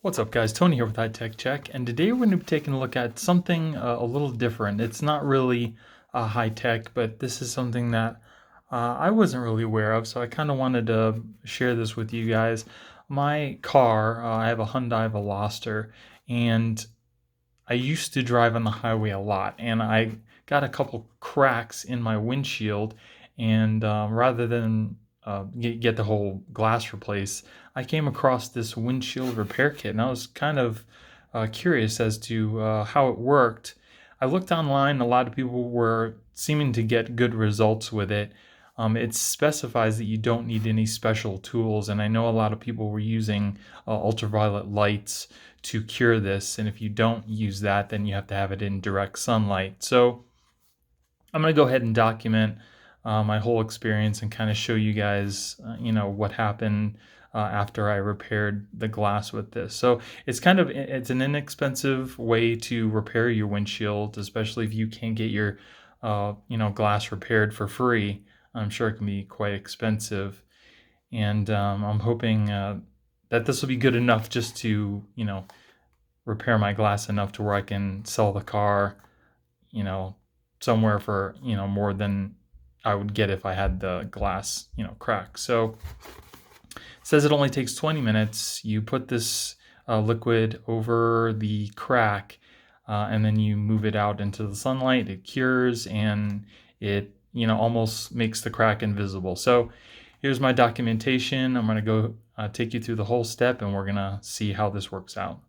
What's up, guys? Tony here with High Tech Check, and today we're going to be taking a look at something a little different. It's not really high tech, but this is something that I wasn't really aware of, so I kind of wanted to share this with you guys. My car, I have a Hyundai Veloster, and I used to drive on the highway a lot, and I got a couple cracks in my windshield, and rather than get the whole glass replaced, I came across this windshield repair kit, and I was kind of curious as to how it worked. I looked online; a lot of people were seeming to get good results with it. It specifies that you don't need any special tools, and I know a lot of people were using ultraviolet lights to cure this, and if you don't use that, then you have to have it in direct sunlight. So I'm going to go ahead and document my whole experience and kind of show you guys, what happened after I repaired the glass with this. So it's an inexpensive way to repair your windshield, especially if you can't get your, glass repaired for free. I'm sure it can be quite expensive, and I'm hoping that this will be good enough just to, repair my glass enough to where I can sell the car, you know, somewhere for, more than I would get if I had the glass, crack. So it says it only takes 20 minutes. You put this liquid over the crack, and then you move it out into the sunlight. It cures, and it, almost makes the crack invisible. So here's my documentation. I'm going to go take you through the whole step, and we're going to see how this works out.